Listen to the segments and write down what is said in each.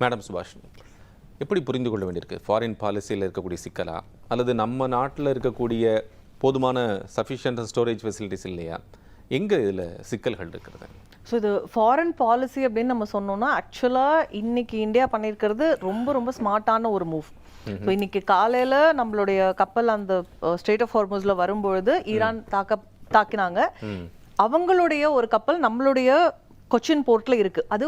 Madam சுபாஷ், எப்படி புரிந்து கொள்ள வேண்டியிருக்கு? ஃபாரின் பாலிசியில் இருக்கக்கூடிய சிக்கலா, அல்லது நம்ம நாட்டில் இருக்கக்கூடிய போதுமான சஃபிஷியன்ட் ஸ்டோரேஜ் ஃபெசிலிட்டிஸ் இல்லையா? எங்கே இதில் சிக்கல்கள் இருக்கிறது? ஸோ இது ஃபாரின் பாலிசி அப்படின்னு நம்ம சொன்னோம்னா, ஆக்சுவலாக இன்னைக்கு இந்தியா பண்ணியிருக்கிறது ரொம்ப ரொம்ப ஸ்மார்ட்டான ஒரு மூவ். ஸோ இன்னைக்கு காலையில் நம்மளுடைய கப்பல் அந்த ஸ்ட்ரெய்ட் ஆஃப் ஹார்முஸ்ல வரும்பொழுது ஈரான் தாக்கினாங்க. அவங்களுடைய ஒரு கப்பல் நம்மளுடைய கொச்சின் போர்ட்ல இருக்கு. அது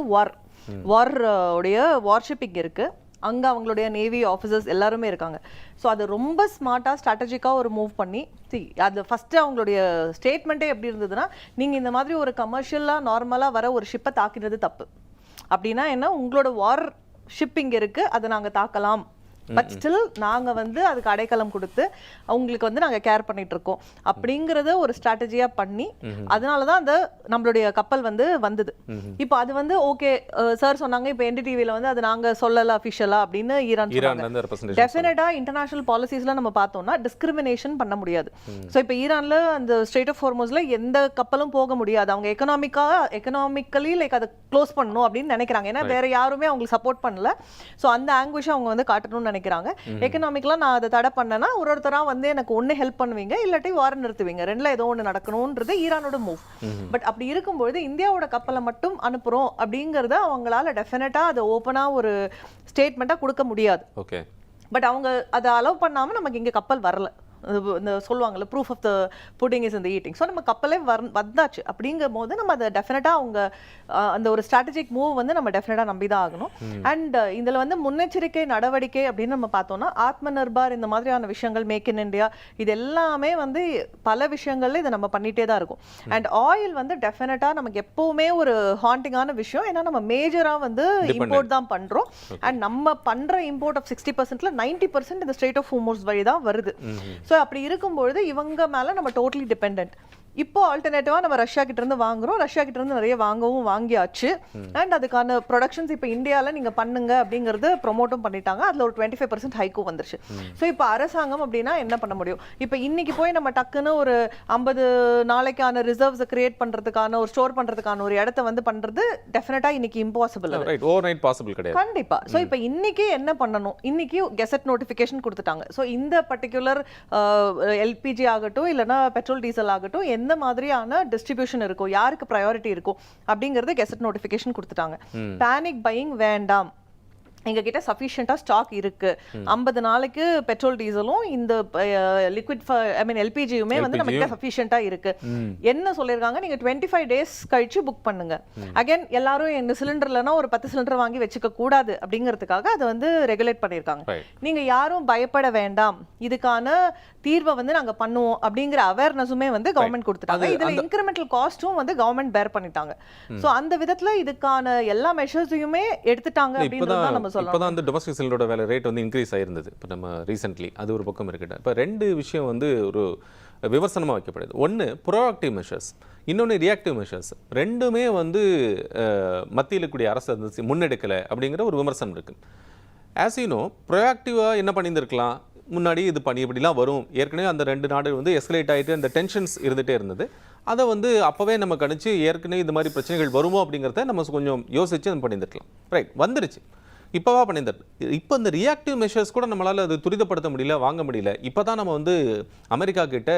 வார்ஷிப்பிங் இருக்கு. அங்க அவங்களுடைய நேவி ஆஃபீஸர்ஸ் எல்லாருமே இருக்காங்க. ஸோ அது ரொம்ப ஸ்மார்ட்டா ஸ்ட்ராட்டஜிக்கா ஒரு மூவ் பண்ணி அது ஃபர்ஸ்ட் அவங்களுடைய ஸ்டேட்மெண்ட்டே எப்படி இருந்ததுன்னா, நீங்க இந்த மாதிரி ஒரு கமர்ஷியலா நார்மலா வர ஒரு ஷிப்பை தாக்கினது தப்பு. அப்படின்னா என்ன, உங்களோட வார் ஷிப்பிங் இருக்கு, அதை நாங்க தாக்கலாம், பட் ஸ்டில் நாங்க வந்து அதுக்கு அடைக்கலம் கொடுத்து அவங்களுக்கு வந்து நாங்க கேர் பண்ணிட்டு இருக்கோம் அப்படிங்கறத ஒரு ஸ்ட்ராட்டஜியா பண்ணி, அதனாலதான் அந்த நம்மளுடைய கப்பல் வந்து வந்தது. இப்போ அது வந்து ஓகே சார் சொன்னாங்க, இப்போ என்டிடிவில வந்து அது நாங்க சொல்லல அபிஷியலா அப்படின்னு ஈரான் சொன்னாங்க. டெஃபினட்டா இன்டர்நேஷனல் பாலிசிஸ்ல நம்ம பார்த்தோம்னா டிஸ்கிரிமினேஷன் பண்ண முடியாது. ஸோ இப்போ ஈரான்ல அந்த ஸ்ட்ரெய்ட் ஆஃப் ஹார்முஸ்ல எந்த கப்பலும் போக முடியாது. அவங்க எக்கனாமிக்கலி லைக் அதை க்ளோஸ் பண்ணணும் அப்படின்னு நினைக்கிறாங்க. ஏன்னா வேற யாருமே அவங்களுக்கு சப்போர்ட் பண்ணல. ஸோ அந்த ஆங்குவேஷ் அவங்க வந்து காட்டணும்னு நினைக்கிறாங்க. எக்கனாமிக்கலா நான் அதை தடை பண்ணனா ஒருத்தரா வந்து எனக்கு ஒண்ணு ஹெல்ப் பண்ணுவீங்க, இல்லாட்டி வார் நிறுத்துவீங்க, ரெண்டுல ஏதோ ஒண்ணு நடக்கணும்ன்றது ஈரானோட மூவ். பட் அப்படி இருக்கும்போது இந்தியாவோட கப்பலை மட்டும் அனுப்புறோம் அப்படிங்கறத அவங்களால டெஃபினட்டா அதை ஓப்பனா ஒரு ஸ்டேட்மெண்டா கொடுக்க முடியாது. ஓகே. பட் அவங்க அதை அலோவ் பண்ணாம நமக்கு இங்க கப்பல் வரல. இந்த சொல்லுவாங்கல்ல, proof of the pudding is in the eating. So நம்ம கப்பலே வந்தாச்சு. அப்படிங்கும் போது நம்ம அதை டெஃபினட்டாக அவங்க அந்த ஒரு ஸ்ட்ராட்டஜிக் மூவ் வந்து நம்ம டெஃபினட்டாக நம்பி தான் ஆகணும். அண்ட் இதில் வந்து முன்னெச்சரிக்கை நடவடிக்கை அப்படின்னு நம்ம பார்த்தோம்னா, ஆத்ம நிர்பார் இந்த மாதிரியான விஷயங்கள், மேக் இன் இண்டியா, இது எல்லாமே வந்து பல விஷயங்கள்ல இதை நம்ம பண்ணிட்டே தான் இருக்கும். அண்ட் ஆயில் வந்து டெஃபினட்டாக நமக்கு எப்பவுமே ஒரு ஹாண்டிங்கான விஷயம். ஏன்னா நம்ம மேஜராக வந்து இம்போர்ட் தான் பண்றோம். அண்ட் நம்ம பண்ற இம்போர்ட் ஆஃப் 60%ல 90% இந்த ஸ்ட்ரெய்ட் ஆஃப் ஹார்முஸ் வழி தான் வருது. ஸோ அப்படி இருக்கும்பொழுது இவங்க மேல நம்ம டோட்டலி டிபெண்டன்ட். இப்போ ஆல்டர்னேட்டிவா நம்ம ரஷ்யா கிட்ட இருந்து வாங்குறோம். ரஷ்யா கிட்ட இருந்து நிறைய வாங்கியாச்சு. அண்ட் அதுக்கான ப்ரொடக்ஷன்ஸ் இப்போ இந்தியாவில் நீங்க பண்ணுங்க அப்படிங்கறது ப்ரொமோட்டும் பண்ணிட்டாங்க. அதுல ஒரு 25% ஹைக்கும் வந்துருச்சு. ஸோ இப்போ அரசாங்கம் அப்படின்னா என்ன பண்ண முடியும்? இப்போ இன்னைக்கு போய் நம்ம டக்குன்னு ஒரு 50 நாளைக்கான ரிசர்வ்ஸை கிரியேட் பண்றதுக்கான ஒரு ஸ்டோர் பண்றதுக்கான ஒரு இடத்த வந்து பண்றது டெஃபினட்டா இன்னைக்கு இம்பாசிபிள். ஓவர்நைட் பாசிபிள் கிடையாது. கண்டிப்பா. ஸோ இப்போ இன்னைக்கு என்ன பண்ணணும்? இன்னைக்கு கெசட் நோட்டிஃபிகேஷன் கொடுத்துட்டாங்க. ஸோ இந்த பர்டிகுலர் எல்பிஜி ஆகட்டும் இல்லைன்னா பெட்ரோல் டீசல் ஆகட்டும், எந்த மாதிரியான டிஸ்ட்ரிபியூஷன் இருக்கும், யாருக்கு ப்ரையாரிட்டி இருக்கும் அப்படிங்கறது கெசட் நோட்டிஃபிகேஷன் கொடுத்துட்டாங்க. பேனிக் பையிங் வேண்டாம், எங்க கிட்ட சஃபிஷியண்டா ஸ்டாக் இருக்கு. 50 நாளைக்கு பெட்ரோல் டீசலும் இந்த லிக்விட் எல்பிஜியுமே வந்து நம்ம கிட்ட சஃபிஷியண்டா இருக்கு. என்ன சொல்லிருக்காங்க, நீங்க 25 டேஸ் கழிச்சு புக் பண்ணுங்க. அகைன் எல்லாரும் இந்த சிலிண்டர்லனா ஒரு 10 சிலிண்டர் வாங்கி வச்சுக்க கூடாது அப்படிங்கிறதுக்காக அதை வந்து ரெகுலேட் பண்ணிருக்காங்க. நீங்க யாரும் பயப்பட வேண்டாம், இதுக்கான தீர்வை வந்து நாங்க பண்ணுவோம் அப்படிங்கிற அவேர்னஸுமே வந்து கவர்மெண்ட் கொடுத்துட்டாங்க. இதுல இன்கிரிமெண்டல் காஸ்டும் வந்து கவர்மெண்ட் பேர் பண்ணிட்டாங்க. சோ அந்த விதத்துல இதுக்கான எல்லா மெஷர்ஸையுமே எடுத்துட்டாங்க அப்படின்றத நம்ம இப்போதான் வந்து டொமஸ்டிக் சிலிண்டரோட வேலை ரேட் வந்து இன்க்ரீஸ் ஆயிருந்தது. இப்போ நம்ம ரீசென்ட்லி அது ஒரு பக்கம் இருக்கட்டும். இப்போ ரெண்டு விஷயம் வந்து ஒரு விமர்சனமாக வைக்கப்படுது. ஒன்று ப்ரோஆக்டிவ் மெஷர்ஸ், இன்னொன்று ரியாக்டிவ் மெஷர்ஸ். ரெண்டுமே வந்து மத்தியில் இருக்கக்கூடிய அரசு வந்து முன்னெடுக்கலை அப்படிங்கிற ஒரு விமர்சனம் இருக்குது. ஆஸ் யூ நோ, ப்ரோஆக்டிவாக என்ன பண்ணியிருந்திருக்கலாம், முன்னாடி இது பண்ணி இப்படிலாம் வரும். ஏற்கனவே அந்த ரெண்டு நாடு வந்து எஸ்கலேட் ஆகிட்டு அந்த டென்ஷன்ஸ் இருந்துகிட்டே இருந்தது. அதை வந்து அப்போவே நம்ம கணிச்சு ஏற்கனவே இந்த மாதிரி பிரச்சனைகள் வருமோ அப்படிங்கிறத நம்ம கொஞ்சம் யோசிச்சு அது பண்ணியிருந்துருக்கலாம். ரைட், வந்துருச்சு. இப்போவா பண்ணியிருந்தார். இப்போ இந்த ரியாக்டிவ் மெஷர்ஸ் கூட நம்மளால் அது துரிதப்படுத்த முடியல, வாங்க முடியல. இப்போ தான் நம்ம வந்து அமெரிக்கா கிட்ட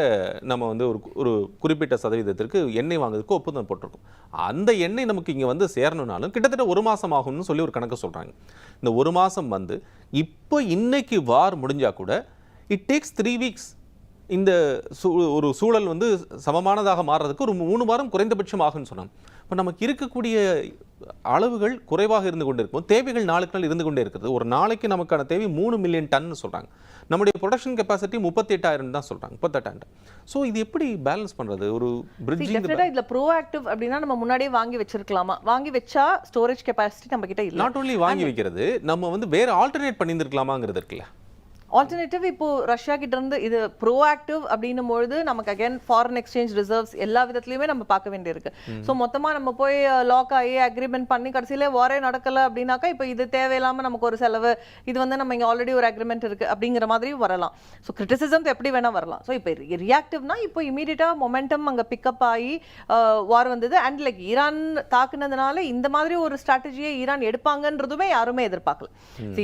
நம்ம வந்து ஒரு குறிப்பிட்ட சதவீதத்திற்கு எண்ணெய் வாங்குறதுக்கு ஒப்புதல் போட்டிருக்கோம். அந்த எண்ணெய் நமக்கு இங்கே வந்து சேரணும்னாலும் கிட்டத்தட்ட 1 மாதம் ஆகும்னு சொல்லி ஒரு கணக்கு சொல்கிறாங்க. இந்த 1 மாதம் வந்து இப்போ இன்னைக்கு வார் முடிஞ்சால் கூட இட் டேக்ஸ் 3 வீக்ஸ். இந்த ஒரு சூழல் வந்து சமமானதாக மாறுறதுக்கு ஒரு 3 வாரம் குறைந்தபட்சம் ஆகும்னு சொன்னாங்க. இப்போ நமக்கு இருக்கக்கூடிய அளவுகள் குறைவாக இருந்து கொண்டு இருக்கும், தேவைகள் நாளுக்கு நாள் இருந்து கொண்டே இருக்கிறது. ஒரு நாளைக்கு நமக்கான தேவை 3 மில்லியன் டன் சொல்கிறாங்க. நம்முடைய ப்ரொடக்ஷன் கெப்பாசிட்டி 38,000 தான் சொல்கிறாங்க, 38,000. ஸோ இது எப்படி பேலன்ஸ் பண்ணுறது? ஒரு பிரிட்ஜிங் இதில் ப்ரோஆக்டிவ் அப்படின்னா நம்ம முன்னாடியே வாங்கி வச்சிருக்கலாமா? வாங்கி வச்சா ஸ்டோரேஜ் கெப்பாசிட்டி நம்ம கிட்ட இல்லை. நாட் ஓன்லி வாங்கி வைக்கிறது, நம்ம வந்து வேறு ஆல்டர்னேட் பண்ணியிருந்துருக்கலாமாங்கிறது இருக்குல்ல. ஆல்டர்னேட்டிவ் இப்போ ரஷ்யா கிட்ட இருந்து இது ப்ரோஆக்டிவ் அப்படின்னும் பொழுது நமக்கு அகைன் ஃபாரின் எக்ஸ்சேஞ்ச் ரிசர்வ்ஸ் எல்லா விதத்துலயுமே நம்ம பார்க்க வேண்டியிருக்கு. ஸோ மொத்தமா நம்ம போய் லாக் ஆகி அக்ரிமெண்ட் பண்ணி கடைசியில வாரே நடக்கல அப்படின்னாக்கா இப்போ இது தேவையில்லாம நமக்கு ஒரு செலவு, இது வந்து நம்ம இங்க ஆல்ரெடி ஒரு அக்ரிமெண்ட் இருக்கு அப்படிங்கிற மாதிரி வரலாம். ஸோ கிரிட்டிசிசம் எப்படி வேணா வரலாம். ஸோ இப்போ ரியாக்டிவ்னா இப்போ இமீடியட்டா மொமெண்டம் அங்க பிக்கப் ஆகி வார் வந்தது. அண்ட் லைக் ஈரான் தாக்குனதுனால இந்த மாதிரி ஒரு ஸ்ட்ராட்டஜியை ஈரான் எடுப்பாங்கன்றதுமே யாருமே எதிர்பார்க்கல.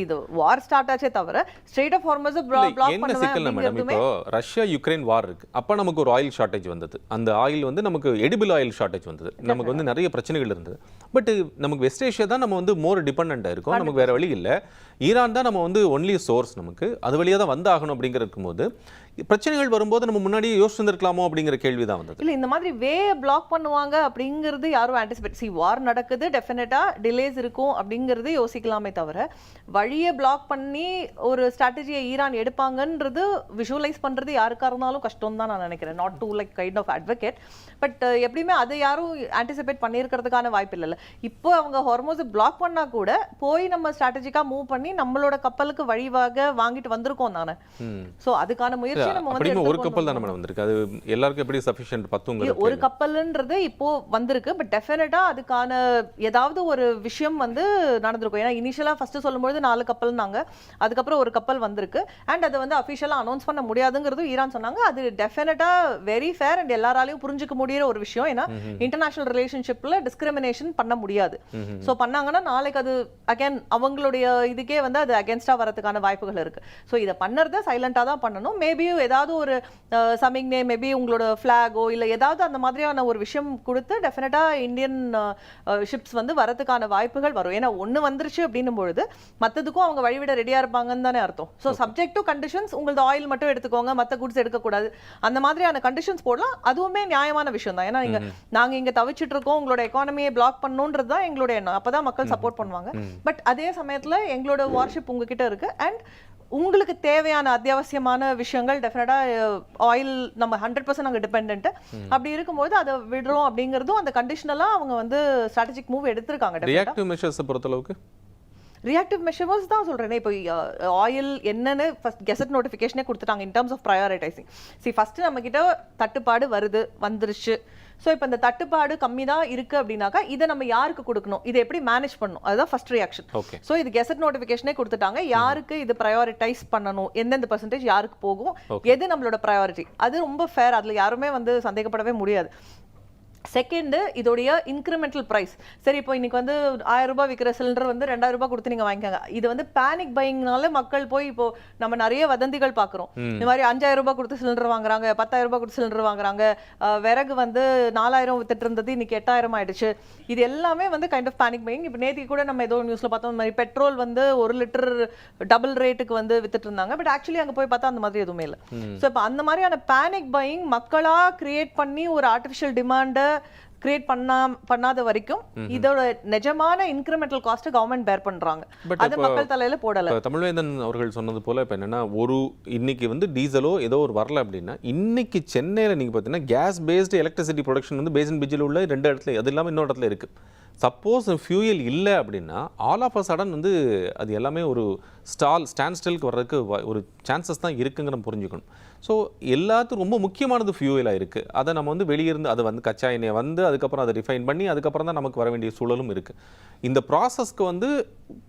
இது வார் ஸ்டார்ட் ஆச்சே தவிர ஸ்ட்ரெயிட் ஆஃப் ஹார்மஸ் பிளாக் என்ன சிக்கல் மேடம், இப்போ ரஷ்யா யுக்ரைன் வார் இருக்கு, அப்ப நமக்கு ஒரு ஆயில் ஷார்டேஜ் வந்தது. அந்த ஆயில் வந்து நமக்கு எடிபிள் ஆயில் ஷார்டேஜ் வந்தது. நமக்கு வந்து நிறைய பிரச்சனைகள் இருந்தது. பட் நமக்கு வெஸ்ட் ஏஷியா தான் நம்ம வந்து மோர் டிபெண்டா இருக்கும். நமக்கு வேற வழி இல்லை. ஈரான் தான் நம்ம வந்து ஒன்லி சோர்ஸ், நமக்கு அது வழியா தான் வந்தாகணும் அப்படிங்கிற இருக்கும்போது பிரச்சனைகள் வரும்போது நம்ம முன்னாடியே யோசிச்சிருக்கலாமோ அப்படிங்கிற கேள்வி தான் வந்தது. இல்ல இந்த மாதிரி வே பிளாக் பண்ணுவாங்க அப்படிங்கிறது யாரும் ஆன்டிசிபேட் வார் நடக்குது, டெஃபினட்டா டிலேஸ் இருக்கும் அப்படிங்கிறது யோசிக்கலாமே தவிர வழியை பிளாக் பண்ணி ஒரு ஸ்ட்ராட்டஜியை ஈரான் எடுப்பாங்கன்றது விஷுவலைஸ் பண்றது யாருக்கா இருந்தாலும் கஷ்டம் தான் நான் நினைக்கிறேன். Not to like kind of advocate, but எப்படியுமே அதை யாரும் ஆன்டிசிபேட் பண்ணியிருக்கிறதுக்கான வாய்ப்பு இல்லைல்ல. இப்போ அவங்க ஹார்மோஸை பிளாக் பண்ணா கூட போய் நம்ம ஸ்ட்ராட்டஜிக்கா மூவ் பண்ணி நம்மளோட கப்பலுக்கு வழிவாக வாங்கிட்டு வந்திருக்கோம் தானே. ஸோ அதுக்கான முயற்சி ஒரு கப்பல் தான் நம்ம வந்திருக்கு. அது எல்லாருக்கும் எப்படி சஃபிஷியன்ட் பத்துங்க ஒரு கப்பல்ன்றது இப்போ வந்திருக்கு. பட் டெஃபினட்டா அதுக்கான ஏதாவது ஒரு விஷயம் வந்து நடந்திருக்கும். ஏன்னா இனிஷியலா ஃபர்ஸ்ட் சொல்லும்போது 4 கப்பல்னாங்க, அதுக்கப்புறம் ஒரு கப்பல் வந்திருக்கு. அண்ட் அதை வந்து அஃபிஷியலா அனௌன்ஸ் பண்ண முடியாதுங்கிறது ஈரான் சொன்னாங்க. அது டெஃபினட்டா வெரி ஃபேர் அண்ட் எல்லாராலையும் புரிஞ்சுக்க முடியிற ஒரு விஷயம். ஏன்னா இன்டர்நேஷனல் ரிலேஷன்ஷிப்ல டிஸ்கிரிமினேஷன் பண்ண முடியாது. ஸோ பண்ணாங்கன்னா நாளைக்கு அது அகைன் அவங்களுடைய இதுக்கே வந்து அது அகேன்ஸ்டா வரதுக்கான வாய்ப்புகள் இருக்கு. ஸோ இதை பண்ணறத சைலண்டா தான் பண்ணணும். மேபி ஏதாவது ஒரு சமிக்னே, மேபி உங்களோட ஃபிளாகோ இல்ல ஏதாவது அந்த மாதிரியான ஒரு விஷயம் கொடுத்து டெஃபினட்டா இந்தியன் ஷிப்ஸ் வந்து வரதுக்கான வாய்ப்புகள் வரும். ஏன்னா ஒண்ணு வந்துருச்சு அப்படின்னும் பொழுது மற்றதுக்கும் அவங்க வழிவிட ரெடியா இருப்பாங்கன்னு தானே அர்த்தம். ஸோ சப்ஜெக்ட் டு கண்டிஷன்ஸ், உங்களது ஆயில் மட்டும் எடுத்துக்கோங்க, மற்ற குட்ஸ் எடுக்கக்கூடாது, அந்த மாதிரியான கண்டிஷன்ஸ் போடலாம். அதுவுமே நியாயமான விஷயம் தான். ஏன்னா நாங்க இங்க தவிச்சிட்டு இருக்கோம், உங்களோட எக்கானமியை பிளாக் பண்ணணுன்றது தான் எங்களோட எண்ணம். அப்பதான் மக்கள் சப்போர்ட் பண்ணுவாங்க. பட் அதே சமயத்துல எங்களோட வார்ஷிப் உங்ககிட்ட இருக்கு அண்ட் உங்களுக்கு தேவையான அத்தியாவசியமான விஷயங்கள் டெஃபினட்டா ஆயில் நம்ம 100% நாங்கள் டிபெண்ட். அப்படி இருக்கும்போது அதை விடுறோம் அப்படிங்கிறதும் அந்த கண்டிஷனலா அவங்க வந்து ஸ்ட்ராட்டஜிக் மூவ் எடுத்திருக்காங்க. ரியாக்டிவ் மெஷர்ஸ் பொறுத்தளவுக்கு ரியாக்டிவ் மெஷர்ஸ் தான் சொல்றேன். இப்போ ஆயில் என்னன்னு ஃபர்ஸ்ட் கெசட் நோட்டிஃபிகேஷனே கொடுத்துட்டாங்க in terms of prioritising. First நம்ம கிட்ட தட்டுப்பாடு வந்துருச்சு. ஸோ இப்போ இந்த தட்டுப்பாடு கம்மி தான் இருக்கு அப்படின்னாக்கா இதை நம்ம யாருக்கு கொடுக்கணும், இதை எப்படி மேனேஜ் பண்ணணும், அதுதான் ஃபர்ஸ்ட் ரியாக்ஷன். ஸோ இது கெசட் நோட்டிஃபிகேஷனே கொடுத்துட்டாங்க. யாருக்கு இது ப்ரையாரிட்டைஸ் பண்ணணும், எந்தெந்த பெர்சன்டேஜ் யாருக்கு போகும், எது நம்மளோட ப்ரையாரிட்டி, அது ரொம்ப ஃபேர். அதில் யாருமே வந்து சந்தேகப்படவே முடியாது. செகண்ட், இதோடைய இன்க்ரிமெண்டல் பிரைஸ். சரி, இப்போ இன்னைக்கு வந்து 1000 ரூபாய் விற்கிற சிலிண்டர் வந்து 2000 ரூபாய் கொடுத்து நீங்க வாங்கிக்கோங்க. இது வந்து பேனிக் பையிங்னால மக்கள் போய் இப்போ நம்ம நிறைய வதந்திகள் பார்க்குறோம். இந்த மாதிரி 5000 ரூபாய் கொடுத்து சிலிண்டர் வாங்குறாங்க, 10000 ரூபாய் கொடுத்து சிலிண்டர் வாங்குறாங்க, விறகு வந்து 4000 வித்துட்டு இருந்தது இன்னைக்கு 8000 ஆயிடுச்சு. இது எல்லாமே வந்து கைண்ட் ஆஃப் பேனிக் பையிங். இப்போ நேற்று கூட நம்ம ஏதோ நியூஸ்ல பார்த்தோம், இந்த மாதிரி பெட்ரோல் வந்து 1 லிட்டர் டபுள் ரேட்டுக்கு வந்து வித்துட்டு இருந்தாங்க. பட் ஆக்சுவலி அங்கே போய் பார்த்தா அந்த மாதிரி எதுவுமே இல்லை. ஸோ இப்போ அந்த மாதிரியான பேனிக் பையிங் மக்களா கிரியேட் பண்ணி ஒரு ஆர்டிஃபிஷியல் டிமாண்டை கிரியேட் பண்ணாத வரைக்கும் இதோட நிஜமான இன்கிரிமெண்டல் காஸ்ட் கவர்மெண்ட் பேர் பண்றாங்க. அது மக்கள் தலையில போடல. தமிழ்வேந்தன் அவர்கள் சொன்னது போல இப்ப என்னன்னா, ஒரு இன்னைக்கு வந்து டீசலோ ஏதோ ஒரு வரல அப்படின்னா, இன்னைக்கு சென்னையில நீங்க பாத்தீங்கன்னா கேஸ் பேஸ்டு எலக்ட்ரிசிட்டி ப்ரொடக்ஷன் வந்து பேசன் பிரிட்ஜில் உள்ள 2 இடத்துல, அது இல்லாமல் இன்னொரு இடத்துல இருக்கு. சப்போஸ் ஃபியூயல் இல்லை அப்படின்னா ஆல் ஆஃப் அ சடன் வந்து அது எல்லாமே ஒரு ஸ்டாண்ட் ஸ்டில்க்கு வர்றதுக்கு ஒரு சான்சஸ் தான் இருக்குங்கிற புரிஞ்சுக்கணும். ஸோ எல்லாத்துக்கும் ரொம்ப முக்கியமானது ஃபியூயலாக இருக்குது. அதை நம்ம வந்து வெளியிருந்து அதை வந்து கச்சா எண்ணெயை வந்து அதுக்கப்புறம் அதை ரிஃபைன் பண்ணி அதுக்கப்புறம் தான் நமக்கு வர வேண்டிய சூழலும் இருக்குது. இந்த ப்ராசஸ்க்கு வந்து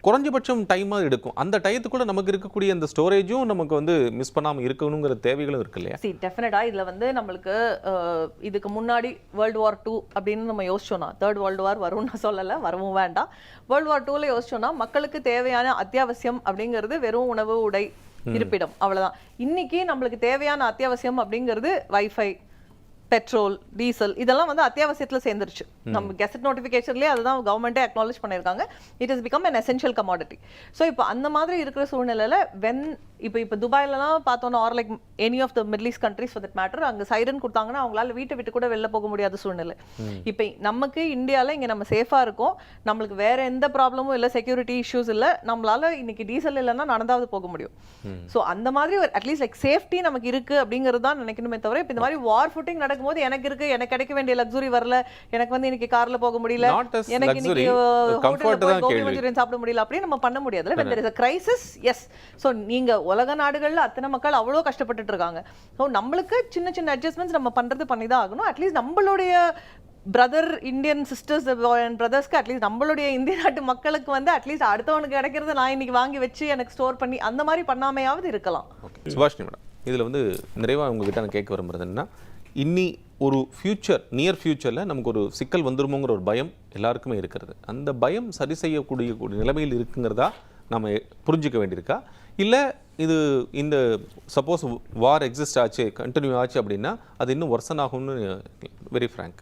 குறைஞ்சபட்சம் டைமாக எடுக்கும். அந்த டயத்துக்குள்ள நமக்கு இருக்கக்கூடிய அந்த ஸ்டோரேஜும் நமக்கு வந்து மிஸ் பண்ணாமல் இருக்கணுங்கிற தேவைகளும் இருக்கு இல்லையா? டெஃபினட்டாக இதில் வந்து நம்மளுக்கு இதுக்கு முன்னாடி World War II அப்படின்னு நம்ம யோசிச்சோம்னா, 3rd World War வரும்னு நான் சொல்லலை, வரவும் வேண்டாம். World War IIல யோசிச்சோம்னா மக்களுக்கு தேவையான அத்தியாவசியம் அப்படிங்கிறது வெறும் உணவு, உடை, இருப்பிடம், அவ்வளவுதான். இன்னைக்கு நம்மளுக்கு தேவையான அத்தியாவசியம் அப்படிங்கிறது வைஃபை, பெட்ரோல், டீசல், இதெல்லாம் வந்து அத்தியாவசியத்துல சேர்ந்துருச்சு. நம்ம கெசட் நோட்டிஃபிகேஷன்லேயே அதுதான் கவர்மெண்ட்டே அக்னாலேஜ் பண்ணியிருக்காங்க. It is become an essential commodity. So இப்போ அந்த மாதிரி இருக்கிற சூழ்நிலையில் இப்போ துபாயிலலாம் பார்த்தோன்னா, or like any of the Middle East countries for that matter, அங்கே சைரன் கொடுத்தாங்கன்னா அவங்களால வீட்டை விட்டு கூட வெளில போக முடியாத சூழ்நிலை. இப்போ நமக்கு இந்தியாவில் இங்கே நம்ம சேஃபாக இருக்கோம், நம்மளுக்கு வேற எந்த ப்ராப்ளமும் இல்லை, செக்யூரிட்டி இஷ்யூஸ் இல்லை, நம்மளால இன்னைக்கு டீசல் இல்லைன்னா நடந்தாவது போக முடியும். ஸோ அந்த மாதிரி ஒரு அட்லீஸ்ட் லைக் சேஃப்டி நமக்கு இருக்கு அப்படிங்கிறது தான் நினைக்கணுமே தவிர, இப்போ இந்த மாதிரி வார் ஃபுட்டிங் நடக்கும்போது இருக்கும்போது எனக்கு கிடைக்க வேண்டிய லக்ஸுரி வரல, எனக்கு வந்து இன்னைக்கு கார்ல போக முடியல, Not as எனக்கு luxury, இன்னைக்கு comfort ஹோட்டல்ல போய் தான் கோபி கேள்வி. மஞ்சூரியன் சாப்பிட முடியல அப்படின்னு நம்ம பண்ண முடியாதுல்ல. when there is a crisis, yes. So நீங்க உலக நாடுகள்ல அத்தனை மக்கள் அவ்வளோ கஷ்டப்பட்டுட்டு இருக்காங்க. ஸோ நம்மளுக்கு சின்ன சின்ன அட்ஜஸ்ட்மெண்ட்ஸ் நம்ம பண்றது பண்ணி தான் ஆகணும். அட்லீஸ்ட் நம்மளுடைய பிரதர் இந்தியன் சிஸ்டர்ஸ் அண்ட் பிரதர்ஸ்க்கு அட்லீஸ்ட் நம்மளுடைய இந்திய நாட்டு மக்களுக்கு வந்து அட்லீஸ்ட் அடுத்தவனுக்கு கிடைக்கிறத நான் இன்னைக்கு வாங்கி வச்சு எனக்கு ஸ்டோர் பண்ணி அந்த மாதிரி பண்ணாமையாவது இருக்கலாம். ஓகே சுபாஷினி மேடம், இதில் வந்து நிறைவாக உங்ககிட்ட நான் கேட்க விரும்புறது என்னன்னா, இன்னி ஒரு நியர் ஃபியூச்சரில் நமக்கு ஒரு சிக்கல் வந்துருமோங்கிற ஒரு பயம் எல்லாருக்குமே இருக்கிறது. அந்த பயம் சரி செய்யக்கூடிய நிலைமையில் இருக்குங்கிறதா நம்ம புரிஞ்சிக்க வேண்டியிருக்கா, இல்லை இது இந்த சப்போஸ் வார் எக்ஸிஸ்ட் ஆச்சு கண்டினியூ ஆச்சு அப்படின்னா அது இன்னும் ஒர்சன் ஆகும்னு வெரி ஃப்ராங்க்?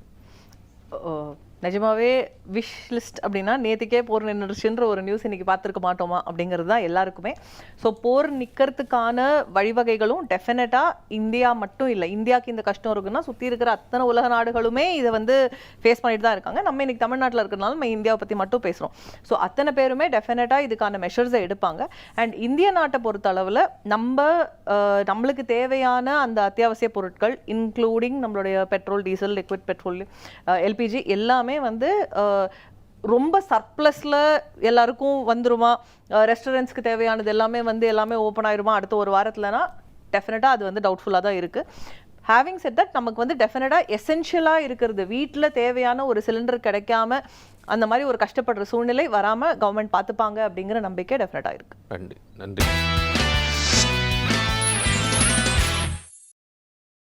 நிஜமாவே விஷ் லிஸ்ட் அப்படின்னா நேற்றுக்கே போர் நின்றுச்சுன்ற ஒரு நியூஸ் இன்னைக்கு பார்த்துருக்க மாட்டோமா அப்படிங்கிறது தான் எல்லாருக்குமே. ஸோ போர் நிற்கிறதுக்கான வழிவகைகளும் டெஃபினட்டாக இந்தியா மட்டும் இல்லை, இந்தியாவுக்கு இந்த கஷ்டம் இருக்குன்னா சுற்றி இருக்கிற அத்தனை உலக நாடுகளுமே இதை வந்து ஃபேஸ் பண்ணிட்டு தான் இருக்காங்க. நம்ம இன்னைக்கு தமிழ்நாட்டில் இருக்கிறனால நம்ம இந்தியாவை பற்றி மட்டும் பேசுகிறோம். ஸோ அத்தனை பேருமே டெஃபினட்டாக இதுக்கான மெஷர்ஸை எடுப்பாங்க. அண்ட் இந்திய நாட்டை பொறுத்த அளவில் நம்மளுக்கு தேவையான அந்த அத்தியாவசிய பொருட்கள் இன்க்ளூடிங் நம்மளுடைய petrol, diesel, liquid petrol, LPG எல்லாமே வந்து ரொம்ப சர்ப்ளஸ்ல எல்லாருக்கும் வந்துருமா, ரெஸ்டாரண்ட்ஸ்க்கு தேவையானது எல்லாமே ஓப்பன் ஆயிருமா அடுத்த ஒரு வாரத்துலனா டெஃபினட்டாக அது வந்து டவுட்ஃபுல்லாக தான் இருக்குது. ஹேவிங் செட் தட் நமக்கு வந்து டெஃபினட்டாக எசென்ஷியலாக இருக்கிறது வீட்டில் தேவையான ஒரு சிலிண்டர் கிடைக்காம அந்த மாதிரி ஒரு கஷ்டப்படுற சூழ்நிலை வராமல் கவர்மெண்ட் பார்த்துப்பாங்க அப்படிங்கிற நம்பிக்கை டெஃபினட்டாக இருக்குது. நன்றி.